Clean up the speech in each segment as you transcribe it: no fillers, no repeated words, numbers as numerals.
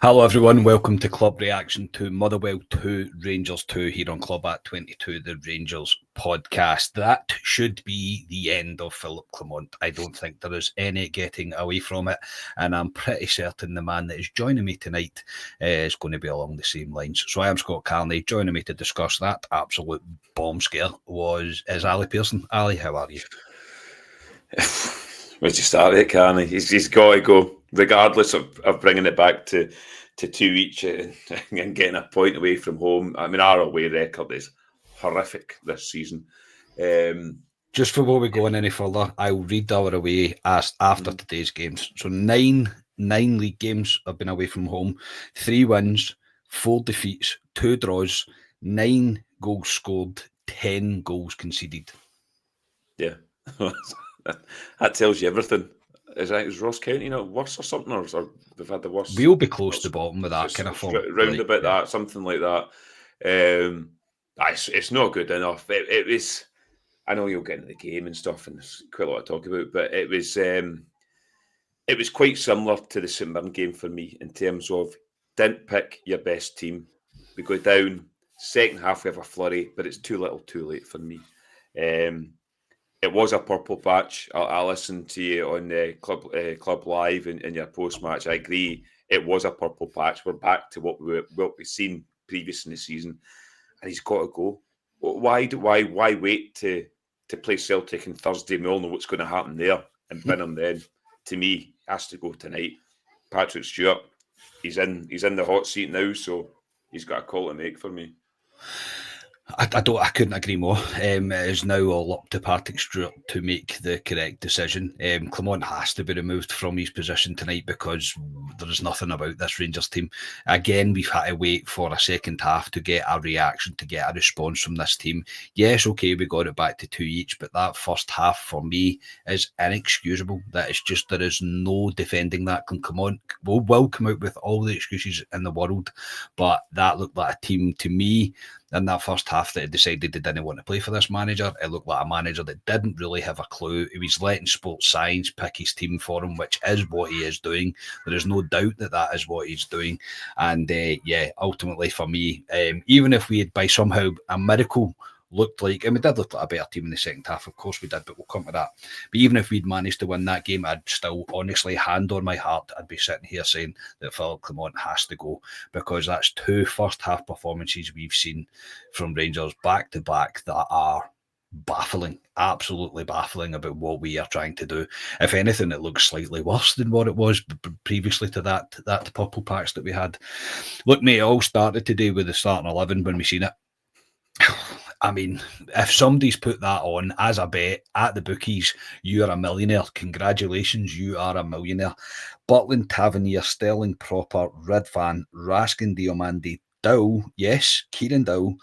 Hello everyone, welcome to Club Reaction to Motherwell 2, Rangers 2 here on Club at 22, the Rangers podcast. That should be the end of Philip Clement. I don't think there is any getting away from it, and I'm pretty certain the man that is joining me tonight is going to be along the same lines. So I am Scott Carney. Joining me to discuss that absolute bomb scare is Ali Pearson. Ali, how are you? Where'd you start it, Carney? He's got to go, regardless of bringing it back to 2 each and getting a point away from home. I mean, our away record is horrific this season. Just before we go on any further, I'll read our away after today's games. So nine league games have been away from home, 3 wins, 4 defeats, 2 draws, 9 goals scored, 10 goals conceded. Yeah. That tells you everything. Is Ross County not worse or something? Or they've had the worst? We'll be close to the bottom with that kind of form. Round about that, something like that. It's not good enough. It was. I know you'll get into the game and stuff, and there's quite a lot to talk about, but it was quite similar to the St Mirren game for me in terms of didn't pick your best team. We go down, second half we have a flurry, but it's too little too late for me. It was a purple patch. I listened to you on Club Live in your post-match. I agree, it was a purple patch. We're back to what we've seen previous in the season, and he's got to go. Why wait to play Celtic on Thursday? We all know what's going to happen there, and win him then. To me, has to go tonight. Patrick Stewart, he's in the hot seat now, so he's got a call to make for me. I couldn't agree more. It is now all up to Patrick Stewart to make the correct decision. Clement has to be removed from his position tonight because there is nothing about this Rangers team. Again, we've had to wait for a second half to get a reaction, to get a response from this team. Yes, okay, we got it back to 2 each, but that first half for me is inexcusable. That is just, there is no defending that. Clement will come out with all the excuses in the world, but that looked like a team to me in that first half that had decided they didn't want to play for this manager. It looked like a manager that didn't really have a clue. He was letting sports science pick his team for him, which is what he is doing. There is no doubt that is what he's doing. And ultimately for me, even if we had by somehow a miracle looked like, and we did look like a better team in the second half, of course we did, but we'll come to that. But even if we'd managed to win that game, I'd still, honestly, hand on my heart, I'd be sitting here saying that Philip Clement has to go, because that's 2 first half performances we've seen from Rangers back to back that are baffling, absolutely baffling about what we are trying to do. If anything, it looks slightly worse than what it was previously to that purple patch that we had. Look, mate, it all started today with the starting 11 when we seen it. I mean, if somebody's put that on as a bet at the bookies, you're a millionaire. Congratulations, you are a millionaire. Butland, Tavernier, Sterling, Proper, Redvan, Raskin, Diomande, Dow, yes, Kieran Dow,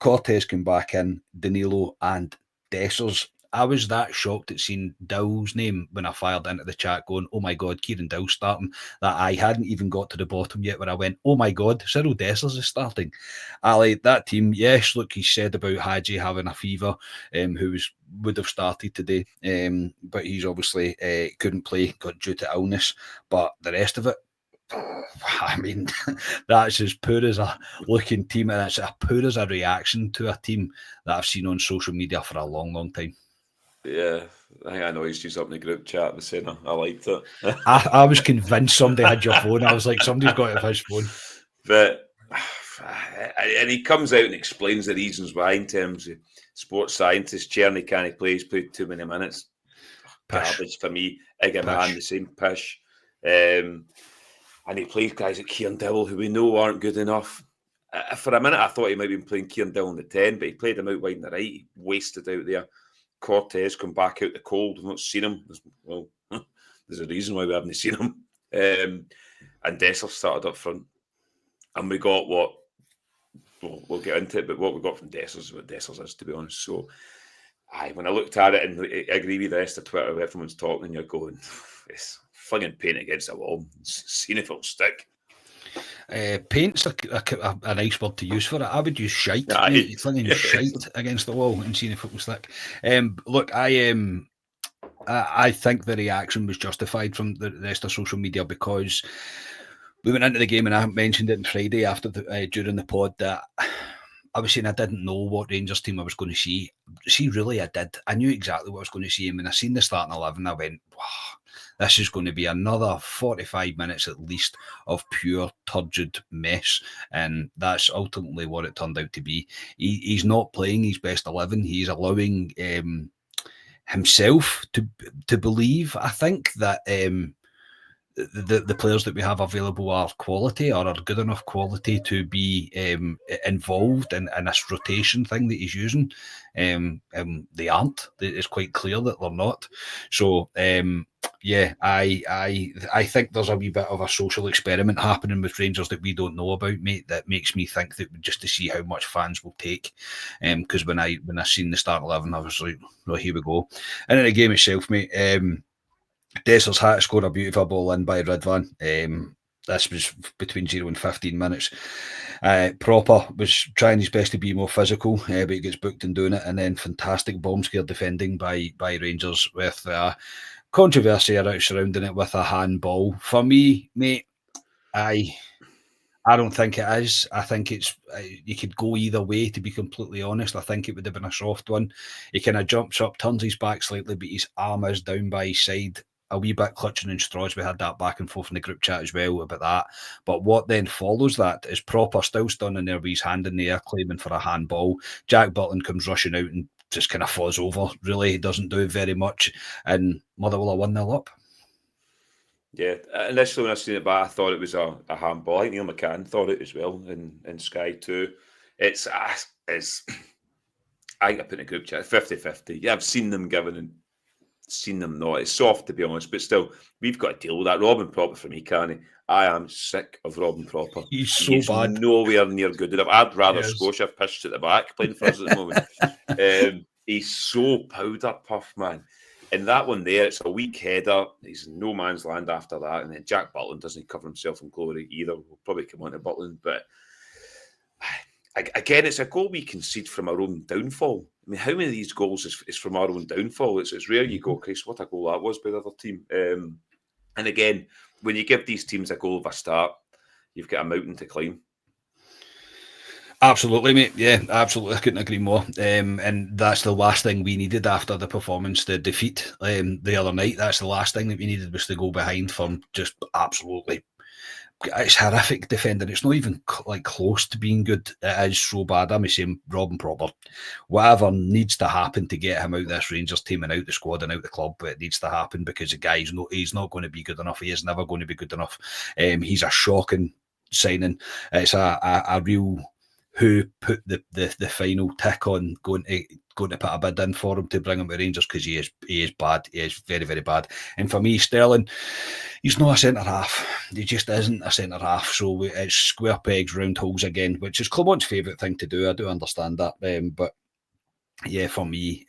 Cortez came back in, Danilo and Dessers. I was that shocked at seeing Dow's name when I fired into the chat going, oh my God, Kieran Dow's starting, that I hadn't even got to the bottom yet when I went, oh my God, Cyril Dessers is starting. Ali, that team, yes, look, he said about Hadji having a fever, who would have started today, but he's obviously couldn't play due to illness, but the rest of it, I mean, that's as poor as a looking team, and it's as poor as a reaction to a team that I've seen on social media for a long, long time. Yeah, I think I noticed you up in the group chat and saying I liked it. I was convinced somebody had your phone. I was like, somebody's got it of his phone. But and he comes out and explains the reasons why in terms of sports scientist. Cherny can't play. He's played too many minutes. Garbage for me. Man, the same pish. And he plays guys like Kieran Dowell, who we know aren't good enough. For a minute, I thought he might have been playing Kieran Dowell on the 10, but he played him out wide on the right. He wasted out there. Cortez come back out the cold. We've not seen him. Well, there's a reason why we haven't seen him. And Dessers started up front. And we got what, well, we'll get into it, but what we got from Dessers is what Dessers is, to be honest. So, when I looked at it, and I agree with the rest of Twitter, everyone's talking, and you're going, it's flinging paint against a wall, seeing if it'll stick. Paint's a nice word to use for it. I would use shite. Flinging shite against the wall and seeing if it will stick. Look, I think the reaction was justified from the rest of social media, because we went into the game and I mentioned it on Friday after during the pod that I was saying I didn't know what Rangers team I was going to see. See, really, I did. I knew exactly what I was going to see. And when I seen the starting 11, I went, wow, this is going to be another 45 minutes at least of pure turgid mess. And that's ultimately what it turned out to be. He's not playing his best 11. He's allowing himself to believe, I think, that the players that we have available are quality or are good enough quality to be involved in this rotation thing that he's using. They aren't. It's quite clear that they're not. So yeah, I think there's a wee bit of a social experiment happening with Rangers that we don't know about, mate. That makes me think that just to see how much fans will take. Because when I seen the start 11, I was like, well, here we go. And in the game itself, mate. Dessers had to score a beautiful ball in by Ridvan. This was between 0 and 15 minutes. Proper was trying his best to be more physical, but he gets booked in doing it. And then fantastic bomb scare defending by Rangers with controversy surrounding it with a handball. For me, mate, I don't think it is. I think it's you could go either way, to be completely honest. I think it would have been a soft one. He kind of jumps up, turns his back slightly, but his arm is down by his side, a wee bit clutching in straws. We had that back and forth in the group chat as well about that. But what then follows that is proper still standing there with his hand in the air claiming for a handball. Jack Butland comes rushing out and just kind of falls over. Really, he doesn't do very much. And Motherwell are 1-0 up. Yeah, initially when I seen it back, I thought it was a handball. I think Neil McCann thought it as well in Sky 2. It's I think I put in a group chat 50-50. Yeah, I've seen them given and seen them not. It's soft, to be honest, but still, we've got to deal with that. Robin Proper for me, can't he? I am sick of Robin Proper. He's bad. Nowhere near good enough. I'd rather Scotia pitched at the back playing for us at the moment. He's so powder puff, man. And that one there, it's a weak header. He's in no man's land after that. And then Jack Butland doesn't cover himself in glory either. We'll probably come on to Butland. But again, it's a goal we concede from our own downfall. I mean, how many of these goals is from our own downfall? It's rare you go, Chris, what a goal that was by the other team. And again, when you give these teams a goal of a start, you've got a mountain to climb. Absolutely, mate. Yeah, absolutely. I couldn't agree more. And that's the last thing we needed after the performance, the defeat the other night. That's the last thing that we needed was to go behind from just absolutely. It's horrific defending. It's not even like close to being good. It is so bad. I'm saying Robin Proper. Whatever needs to happen to get him out of this Rangers team and out the squad and out the club, but it needs to happen because the guy's he's not going to be good enough. He is never going to be good enough. He's a shocking signing. It's a real who put the final tick on going to put a bid in for him to bring him to Rangers because he is bad. He is very, very bad. And for me, Sterling, he's not a centre half. He just isn't a centre half. So it's square pegs, round holes again, which is Clement's favourite thing to do. I do understand that, but yeah, for me,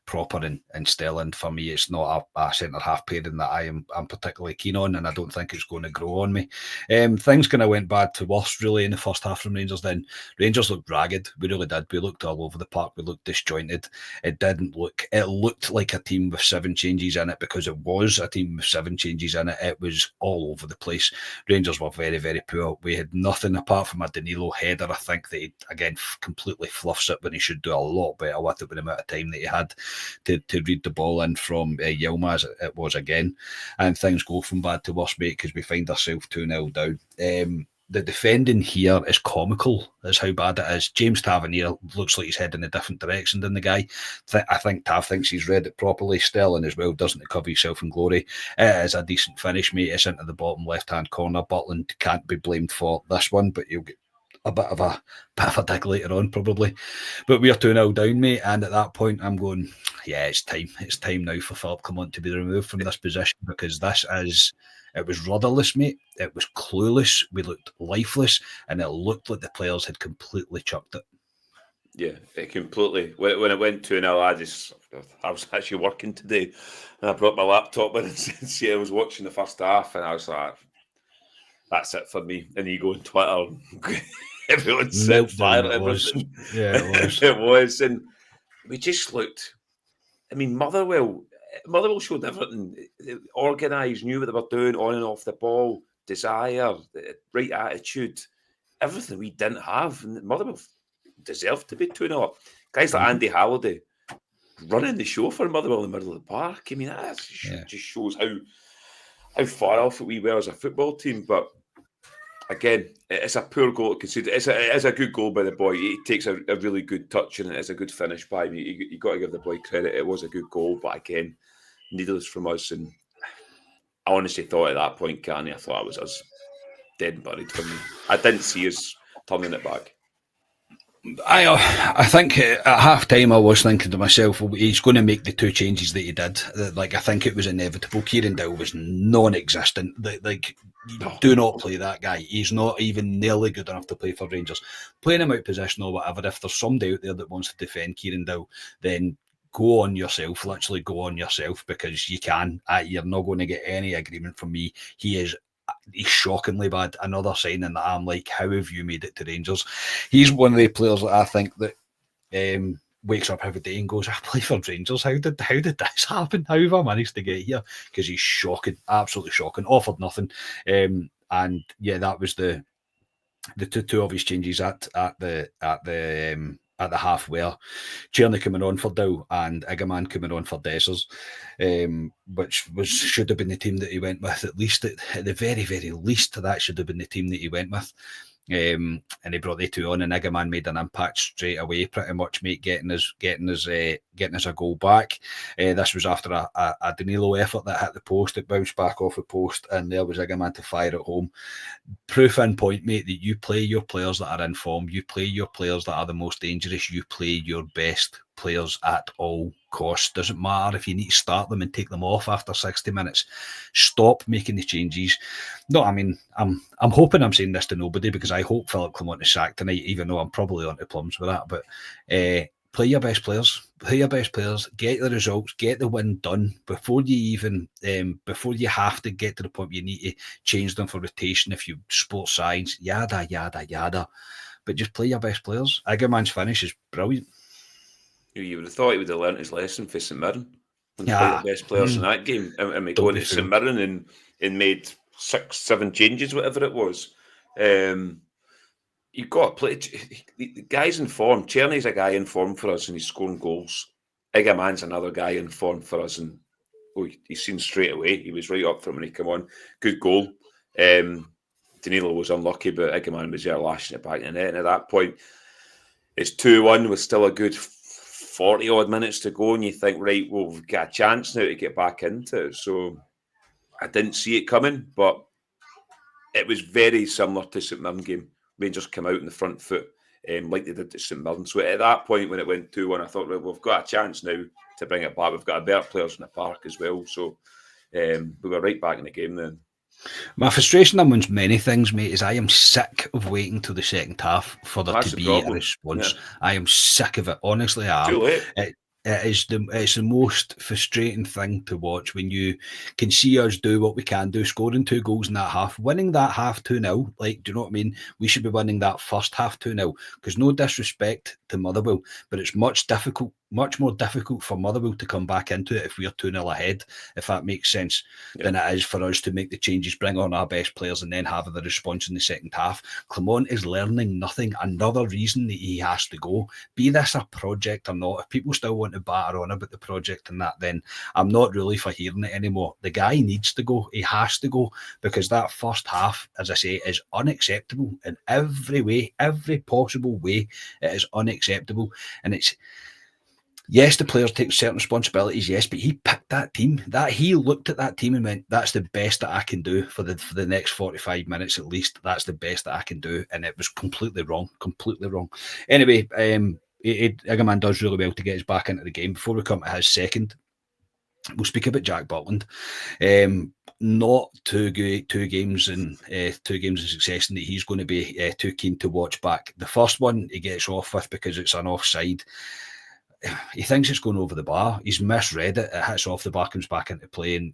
Proper and Sterling, for me, it's not a centre half pairing that I'm particularly keen on, and I don't think it's going to grow on me. Things kind of went bad to worse really in the first half from Rangers. Then Rangers looked ragged. We really did. We looked all over the park. We looked disjointed. It looked like a team with 7 changes in it because it was a team with 7 changes in it. It was all over the place. Rangers were very, very poor. We had nothing apart from a Danilo header. I think that he again completely fluffs it when he should do a lot better with it with the amount of time that he had to read the ball in from Yilmaz as it was again. And things go from bad to worse, mate, because we find ourselves 2-0 down. The defending here is comical, is how bad it is. James Tavernier looks like he's heading a different direction than the guy. I think Tav thinks he's read it properly. Sterling as well doesn't cover himself in glory. It is a decent finish, mate. It's into the bottom left-hand corner. Butland can't be blamed for this one, but he'll get a bit of a dig later on probably. But we are 2-0 down, mate, and at that point I'm going, yeah, it's time now for Philip Clement to be removed from this position because it was rudderless, mate. It was clueless. We looked lifeless, and it looked like the players had completely chucked it. Yeah, it completely. When it went 2-0, I was actually working today, and I brought my laptop in and see I was watching the first half, and I was like, that's it for me. And you go on Twitter, everyone's set fire at everything. Yeah, it was. It was. And we just looked, I mean, Motherwell showed everything. Organised, knew what they were doing on and off the ball, desire, the right attitude, everything we didn't have. And Motherwell deserved to be 2-0 up. Guys like Andy Halliday running the show for Motherwell in the middle of the park. I mean, that just shows how far off we were as a football team. But again, it's a poor goal to concede. It is a good goal by the boy. He takes a really good touch and it's a good finish by him. You got to give the boy credit. It was a good goal, but again, needless from us. And I honestly thought at that point, Carney, I thought it was us dead and buried for me. I didn't see us turning it back. I think at half time I was thinking to myself, well, he's going to make the 2 changes that he did. Like, I think it was inevitable. Kieran Dowell was non-existent. Like, do not play that guy. He's not even nearly good enough to play for Rangers. Playing him out position or whatever, if there's somebody out there that wants to defend Kieran Dowell, then go on yourself, literally go on yourself, because you can. You're not going to get any agreement from me. He's shockingly bad. Another signing that I'm like, how have you made it to Rangers? He's one of the players that I think that wakes up every day and goes, I play for Rangers. How did this happen? How have I managed to get here? Because he's shocking, absolutely shocking. Offered nothing. And yeah, that was the two obvious changes at the half, where Tierney coming on for Dow and Igaman coming on for Dessers, which should have been the team that he went with, at least at the very, very least. That should have been the team that he went with. And he brought the 2 on, and Igaman made an impact straight away, pretty much, mate, getting us a goal back. This was after a Danilo effort that hit the post. It bounced back off the post, and there was Igaman to fire it home. Proof in point, mate, that you play your players that are in form, you play your players that are the most dangerous, you play your best players at all costs. Doesn't matter if you need to start them and take them off after 60 minutes. Stop making the changes. No, I mean, I'm hoping I'm saying this to nobody, because I hope Philip Clement is sacked tonight, even though I'm probably on to plums with that. But play your best players. Play your best players. Get the results. Get the win done before you even before you have to get to the point where you need to change them for rotation if you sports science, yada yada yada. But just play your best players. Igaman's finish is brilliant. You would have thought he would have learnt his lesson for St Mirren and play the best players in that game. And we go into St Mirren and made 6-7 changes, whatever it was. You've got to play. The guy's in form. Tierney's a guy in form for us, and he's scoring goals. Igaman's another guy in form for us, and he's seen straight away. He was right up for him when he came on. Good goal. Danilo was unlucky, but Igaman was there lashing it back in the net. And at that point, it's 2-1 with still a good 40-odd minutes to go, and you think, right, well, we've got a chance now to get back into it. So I didn't see it coming, but it was very similar to St Mirren game. Rangers come out in the front foot like they did at St Mirren. So at that point, when it went 2-1, I thought, well, we've got a chance now to bring it back. We've got better players in the park as well. So we were right back in the game then. My frustration amongst many things, mate, is I am sick of waiting till the second half for there to be a response. Yeah. I am sick of it. Honestly, I am. Too late. It's the most frustrating thing to watch when you can see us do what we can do, scoring 2 goals in that half, winning that half 2-0. Like, do you know what I mean? We should be winning that first half 2-0, because no disrespect to Motherwell, but it's much more difficult for Motherwell to come back into it if we're 2-0 ahead, if that makes sense, than it is for us to make the changes, bring on our best players, and then have the response in the second half. Clement is learning nothing. Another reason that he has to go. Be this a project or not, if people still want to batter on about the project and that, then I'm not really for hearing it anymore. The guy needs to go. He has to go, because that first half, as I say, is unacceptable in every way, every possible way. It is unacceptable. And it's, yes, the players take certain responsibilities, yes, but he picked that team. That he looked at that team and went, that's the best that I can do for the next 45 minutes at least. That's the best that I can do. And it was completely wrong. Anyway, Igaman does really well to get us back into the game. Before we come to his second, we'll speak about Jack Butland. Not two games in succession that he's going to be too keen to watch back. The first one he gets off with because it's an offside. He thinks it's going over the bar. He's misread it. It hits off the bar, comes back into play, and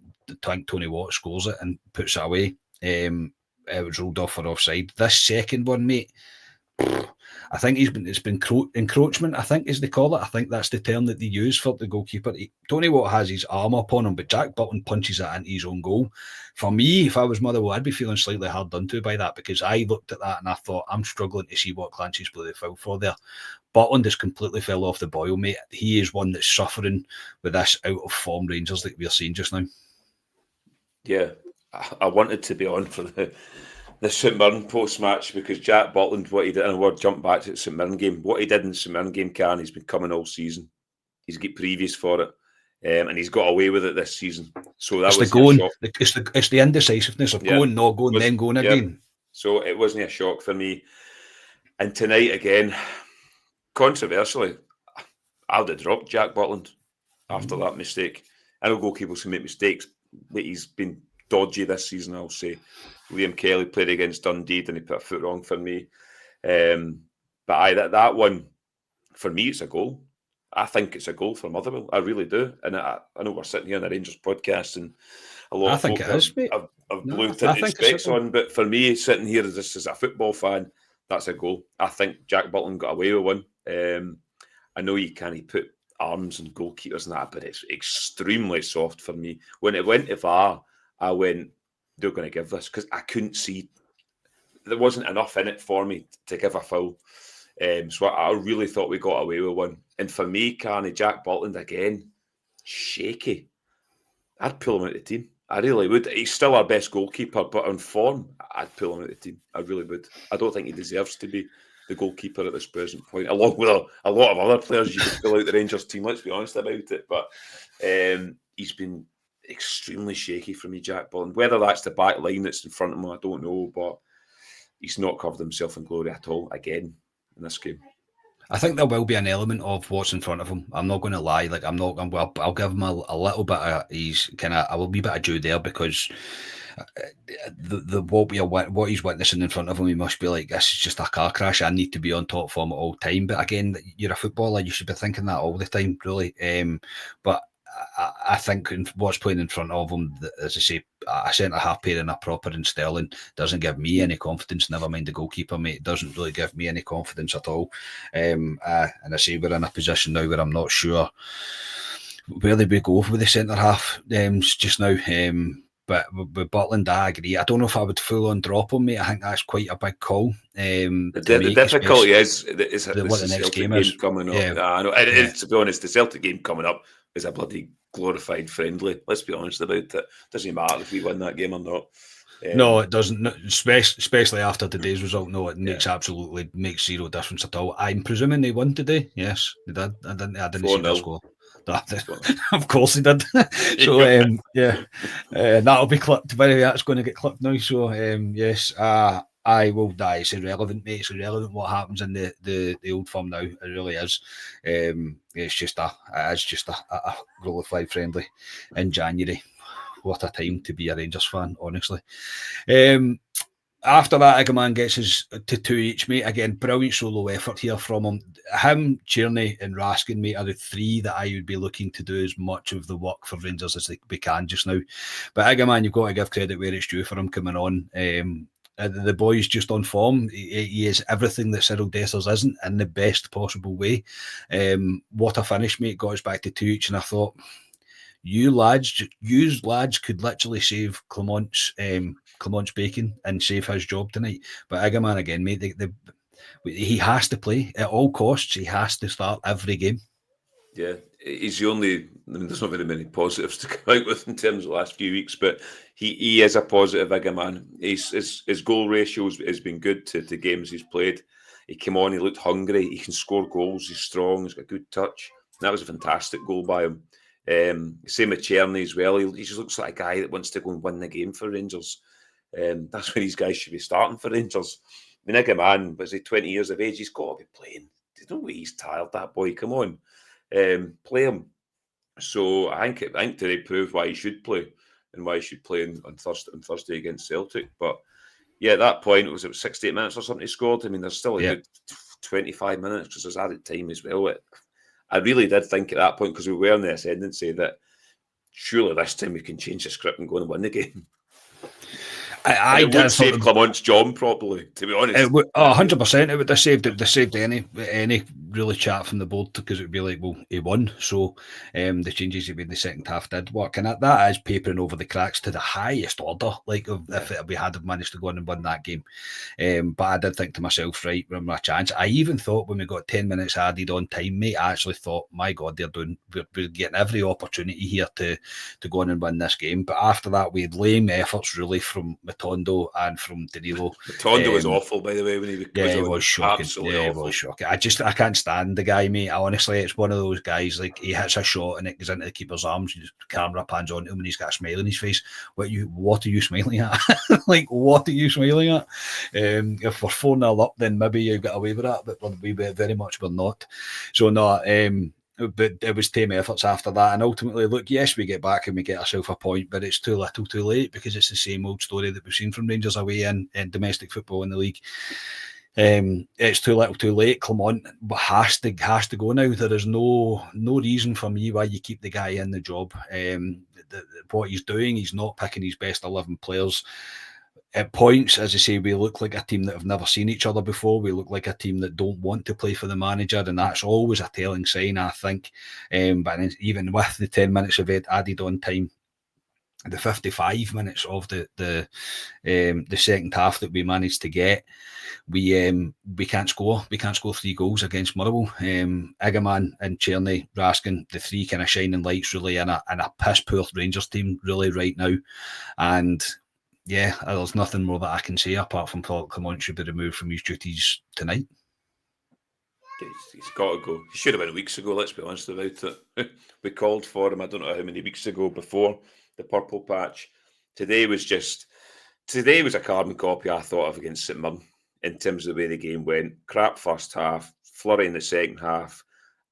Tony Watt scores it and puts it away. It was ruled off for offside. This second one, mate, I think it's been encroachment, I think, as they call it. I think that's the term that they use for the goalkeeper. Tony Watt has his arm up on him, but Jack Butland punches it into his own goal. For me, if I was Motherwell, I'd be feeling slightly hard done to by that, because I looked at that and I thought, I'm struggling to see what Clancy's bloody foul for there. Butland has completely fell off the boil, mate. He is one that's suffering with this out of form Rangers that we're seeing just now. Yeah, I wanted to be on for the St Mirren post-match, because Jack Butland, what he did, and we'll jump back to the St Mirren game, what he did in the St Mirren game, he's been coming all season. He's got previous for it, and he's got away with it this season. So that was the going, it's the indecisiveness of going, not going, then going again. So it wasn't a shock for me. And tonight, again, controversially, I would have dropped Jack Butland after that mistake. I know goalkeepers can make mistakes, but he's been dodgy this season, I'll say. Liam Kelly played against Dundee and he put a foot wrong for me. But that one, for me, it's a goal. I think it's a goal for Motherwell. I really do. And I know we're sitting here on the Rangers podcast and a lot of folk have blue tinted specs on, but for me, sitting here as a football fan, that's a goal. I think Jack Butland got away with one. I know you can't put arms and goalkeepers and that, but it's extremely soft for me. When it went to VAR, I went, they're going to give this, because I couldn't see, there wasn't enough in it for me to give a foul. So I really thought we got away with one. And for me, Carney, Jack Butland again, shaky. I'd pull him out of the team. I really would. He's still our best goalkeeper, but on form, I'd pull him out of the team. I really would. I don't think he deserves to be the goalkeeper at this present point, along with a lot of other players you could fill out the Rangers team, let's be honest about it. But he's been extremely shaky for me, Jack Butland. Whether that's the back line that's in front of him, I don't know, but he's not covered himself in glory at all again in this game. I think there will be an element of what's in front of him. I'm not going to lie. Like I'll give him a little bit of a wee bit of due there, because what he's witnessing in front of him, he must be like, this is just a car crash. I need to be on top form at all time. But again, you're a footballer, you should be thinking that all the time, really. But I think what's playing in front of him, as I say, a centre-half pairing a proper and Sterling doesn't give me any confidence, never mind the goalkeeper, mate. It doesn't really give me any confidence at all. And I say we're in a position now where I'm not sure where they would go with the centre-half just now. But with Butland, I agree. I don't know if I would full-on drop him, mate. I think that's quite a big call. The difficulty is the next game is coming up. Yeah. I know. It is, to be honest, the Celtic game coming up is a bloody glorified friendly. Let's be honest about it. Doesn't matter if we win that game or not. No, it doesn't. Especially after today's result. No, it makes zero difference at all. I'm presuming they won today. Yes, they did. I didn't see the score. Of course he did. So that'll be clipped. By the way, that's going to get clipped now. So yes, I will die. It's irrelevant, mate. It's irrelevant what happens in the Old Firm now. It really is. It's just a glorified friendly in January. What a time to be a Rangers fan, honestly. After that, Egerman gets his to 2 each, mate. Again, brilliant solo effort here from him. Him, Tierney and Raskin, mate, are the three that I would be looking to do as much of the work for Rangers as we can just now. But Egerman, you've got to give credit where it's due for him coming on. The boy's just on form. He is everything that Cyril Dessers isn't, in the best possible way. What a finish, mate. Got us back to 2 each, and I thought, you lads could literally save Clement's bacon and save his job tonight. But Egerman again, mate, he has to play at all costs. He has to start every game. Yeah, he's the only. There's not very many positives to come out with in terms of the last few weeks, but he is a positive, Egerman. His goal ratio has been good to games he's played. He came on, he looked hungry. He can score goals. He's strong. He's got a good touch. That was a fantastic goal by him. Same with Tierney as well. He just looks like a guy that wants to go and win the game for Rangers. That's where these guys should be starting for Rangers. I mean, Egerman, was he 20 years of age? He's got to be playing. There's no way he's tired, that boy. Come on, play him. So I think today proved why he should play and why he should play on Thursday against Celtic. But yeah, at that point, it was 68 minutes or something he scored. I mean, there's still a good 25 minutes because there's added time as well. I really did think at that point, because we were in the ascendancy, that surely this time we can change the script and go and win the game. it would save Clement's job properly, to be honest. 100%. It would have saved any really chat from the board, because it would be like, well, he won. So the changes he made in the second half did work. And that is papering over the cracks to the highest order, like if we had managed to go on and win that game. But I did think to myself, right, we're my chance. I even thought when we got 10 minutes added on time, mate, I actually thought, my God, we're getting every opportunity here to go on and win this game. But after that, we had lame efforts really from Matondo and from Danilo. Matondo was awful, by the way, when he was shocking. Absolutely awful. It was shocking. I can't stand the guy, mate. Honestly, it's one of those guys, like, he hits a shot and it goes into the keeper's arms, the camera pans on him and he's got a smile on his face. What are you smiling at? Like, what are you smiling at? If we're 4-0 up, then maybe you get away with that, but we very much were not. So no, but it was tame efforts after that, and ultimately, look, yes, we get back and we get ourselves a point, but it's too little too late, because it's the same old story that we've seen from Rangers away in domestic football in the league. It's too little too late. Clement has to go now. There is no reason for me why you keep the guy in the job. What he's doing, he's not picking his best 11 players. At points, as I say, we look like a team that have never seen each other before. We look like a team that don't want to play for the manager, and that's always a telling sign, I think. But even with the 10 minutes of it added on time, the 55 minutes of the second half that we managed to get, we can't score. We can't score 3 goals against Motherwell. Igaman and Czerny, Raskin, the 3 kind of shining lights really in a piss poor Rangers team really right now, and yeah, there's nothing more that I can say apart from Clement should be removed from his duties tonight. He's got to go. He should have been weeks ago, let's be honest about it. We called for him, I don't know how many weeks ago, before the purple patch. Today was a carbon copy, I thought, of against St Mirren in terms of the way the game went. Crap first half, flurry in the second half,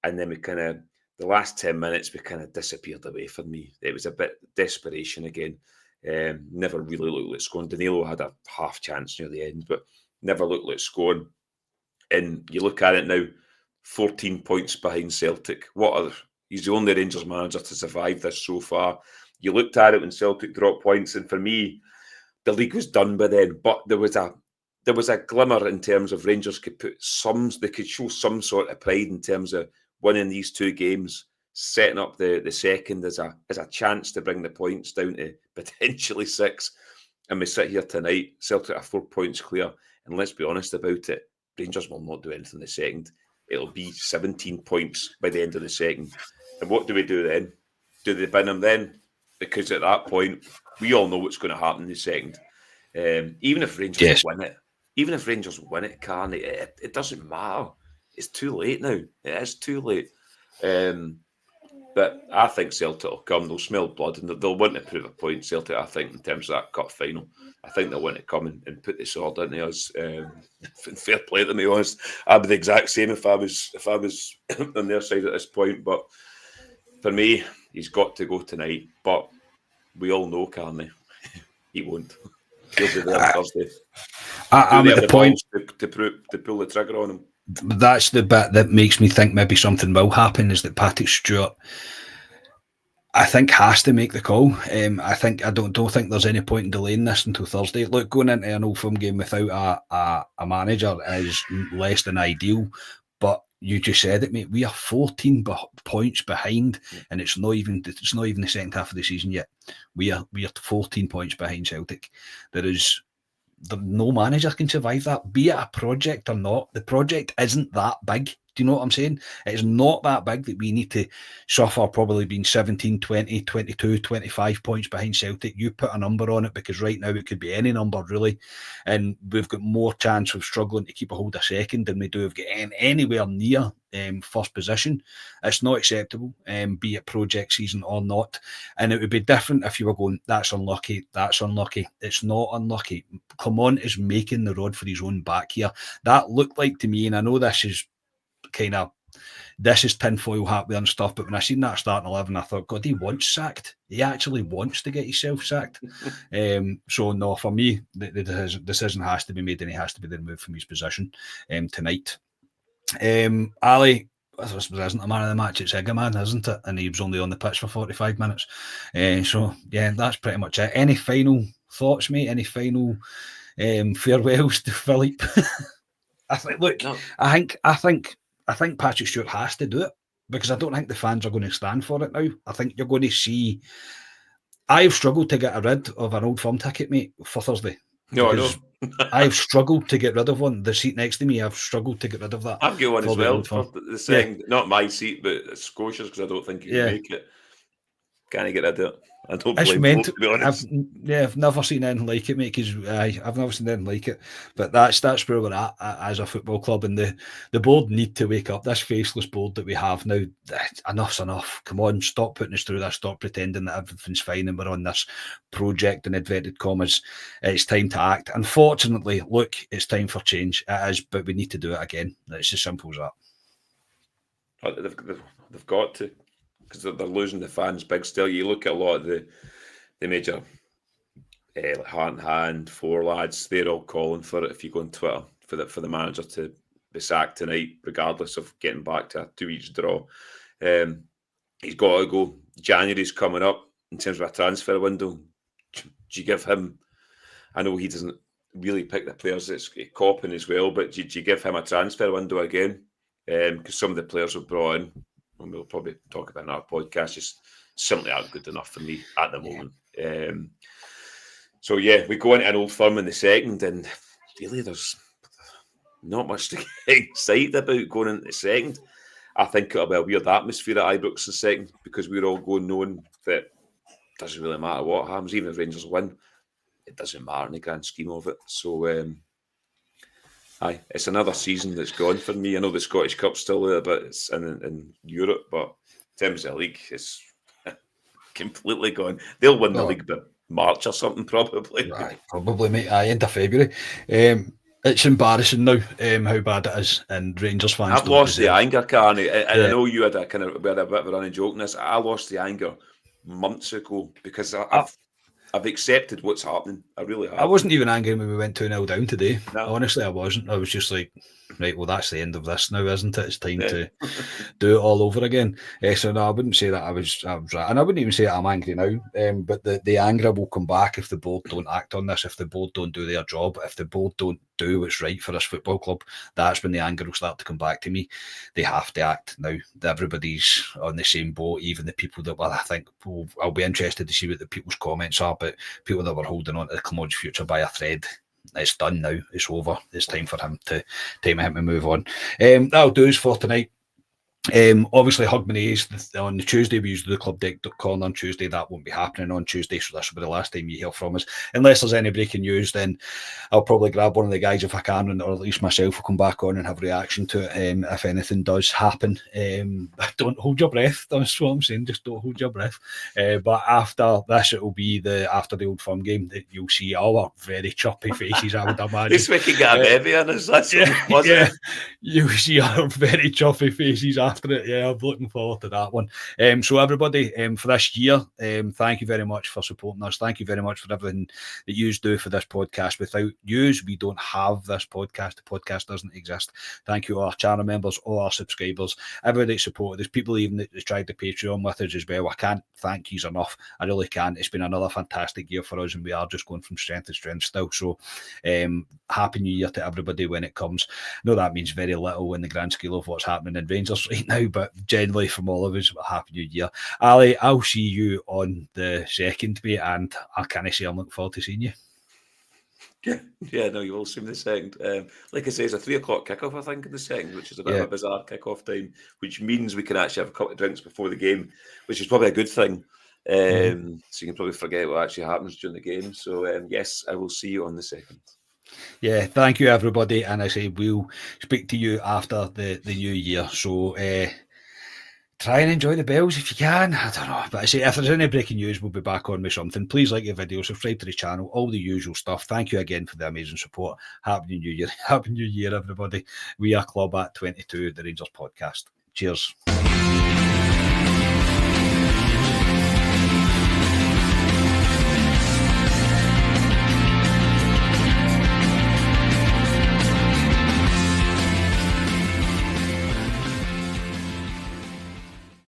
and then the last 10 minutes, we kind of disappeared away from me. It was a bit desperation again. Never really looked like scoring. Danilo had a half chance near the end, but never looked like scoring. And you look at it now, 14 points behind Celtic. He's the only Rangers manager to survive this so far. You looked at it when Celtic dropped points, and for me, the league was done by then. But there was a glimmer in terms of Rangers could show some sort of pride in terms of winning these 2 games, setting up the second as a chance to bring the points down to potentially 6. And we sit here tonight, Celtic are 4 points clear. And let's be honest about it, Rangers will not do anything in the second. It'll be 17 points by the end of the second. And what do we do then? Do they bin him then? Because at that point, we all know what's going to happen in the second. Even if Rangers win it, Carney, it doesn't matter. It's too late now. It is too late. But I think Celtic will come. They'll smell blood and they'll want to prove a point. Celtic, I think, in terms of that cup final, I think they'll want to come and put the sword into us. Fair play to me, honest. I'd be the exact same if I was on their side at this point. But for me, he's got to go tonight. But we all know, Carney, he won't. He'll be there Thursday. I'm at the point to pull the trigger on him. That's the bit that makes me think maybe something will happen, is that Patrick Stewart, I think, has to make the call. I don't think there's any point in delaying this until Thursday. Look, going into an Old Firm game without a manager is less than ideal, but you just said it, mate. We are 14 points behind, and it's not even the second half of the season yet. We are 14 points behind Celtic. No manager can survive that, be it a project or not. The project isn't that big. Do you know what I'm saying? It's not that big that we need to suffer probably being 17, 20, 22, 25 points behind Celtic. You put a number on it, because right now it could be any number, really. And we've got more chance of struggling to keep a hold of second than we do of getting anywhere near first position. It's not acceptable, be it project season or not. And it would be different if you were going, that's unlucky, that's unlucky. It's not unlucky. Clement is making the rod for his own back here. That looked like to me, and I know this is tinfoil hat wearing stuff, but when I seen that starting 11, I thought, God, he wants sacked. He actually wants to get himself sacked. So no, for me, the decision has to be made, and he has to be removed from his position tonight. Ali, this isn't a man of the match, it's Igaman, isn't it? And he was only on the pitch for 45 minutes. So yeah, that's pretty much it. Any final thoughts, mate? Any final farewells to Philippe? I think. Look, no. I think Patrick Stewart has to do it, because I don't think the fans are going to stand for it now. I think you're going to see. I've struggled to get rid of an Old Firm ticket, mate, for Thursday. No, I know. I've struggled to get rid of one. The seat next to me, I've struggled to get rid of that. I've got one as well for the second. Not my seat, but Scotia's, because I don't think you can make it. Can I get rid of it? I don't blame both, to be honest. I've never seen anything like it, mate, because I've never seen anything like it. But that's where we're at as a football club, and the board need to wake up. This faceless board that we have now, enough's enough. Come on, stop putting us through this. Stop pretending that everything's fine and we're on this project in inverted commas. It's time to act. Unfortunately, look, it's time for change. It is, but we need to do it again. It's as simple as that. They've got to. Because they're losing the fans big still. You look at a lot of the major like Heart and Hand, Four Lads, they're all calling for it. If you go on Twitter, for the manager to be sacked tonight, regardless of getting back to a 2-each draw. He's got to go. January's coming up in terms of a transfer window. Do you give him? I know he doesn't really pick the players. It's Coppin as well, but do you give him a transfer window again? Because some of the players we've brought in, and we'll probably talk about in our podcast, just simply aren't good enough for me at the moment. So yeah, we go into an Old Firm in the second, and really there's not much to get excited about going into the second. I think it'll be a weird atmosphere at Ibrox in second, because we're all going knowing that it doesn't really matter what happens, even if Rangers win, it doesn't matter in the grand scheme of it. So it's another season that's gone for me. I know the Scottish Cup's still there, but it's in Europe. But in terms of the league, it's completely gone. They'll win the league by March or something, probably. Right, probably, mate. End of February. It's embarrassing now how bad it is, and Rangers fans. I've lost the anger, Carney, and I know you had a bit of a running joke in this. I lost the anger months ago, because I've accepted what's happening. I really have. I wasn't even angry when we went 2-0 down today. No. Honestly, I wasn't. I was just like, right, well, that's the end of this now, isn't it? It's time to do it all over again. So no, I wouldn't say that I was right. And I wouldn't even say that I'm angry now. But the anger will come back if the board don't act on this, if the board don't do their job, if the board don't do what's right for this football club. That's when the anger will start to come back to me. They have to act now. Everybody's on the same boat, even the people that, well, I think I'll be interested to see what the people's comments are, but people that were holding on to the Clement's future by a thread, it's done now. It's over. It's time for him to move on. That'll do us for tonight. Obviously, Hugman on the Tuesday. We use the club deck corner on Tuesday. That won't be happening on Tuesday, so this will be the last time you hear from us. Unless there's any breaking news, then I'll probably grab one of the guys if I can, or at least myself will come back on and have a reaction to it if anything does happen. Don't hold your breath. That's what I'm saying. Just don't hold your breath. But after this, it will be after the Old Firm game that you'll see our very choppy faces, I would imagine. This week you get a baby on us. That's yeah. You'll see our very choppy faces after it. Yeah, I'm looking forward to that one. So everybody, for this year, thank you very much for supporting us. Thank you very much for everything that you do for this podcast. Without you, we don't have this podcast. The podcast doesn't exist. Thank you, all our channel members, all our subscribers, everybody that supported us, people even that tried the Patreon with us as well. I can't thank you enough. I really can't. It's been another fantastic year for us, and we are just going from strength to strength still. So happy new year to everybody when it comes. I know that means very little in the grand scale of what's happening in Rangers right now, but generally from all of us, a happy new year. Ali, I'll see you on the 2nd, mate, and I can't say I'm looking forward to seeing you. Yeah, no, you will see me the 2nd. Like I say, it's a 3 o'clock kickoff, I think, in the 2nd, which is a bit of a bizarre kickoff time, which means we can actually have a couple of drinks before the game, which is probably a good thing. So you can probably forget what actually happens during the game. So yes, I will see you on the 2nd. Yeah, thank you, everybody. And I say we'll speak to you after the new year. So try and enjoy the bells if you can. I don't know. But I say if there's any breaking news, we'll be back on with something. Please like the video, subscribe to the channel, all the usual stuff. Thank you again for the amazing support. Happy New Year. Happy New Year, everybody. We are Club at 22, the Rangers podcast. Cheers.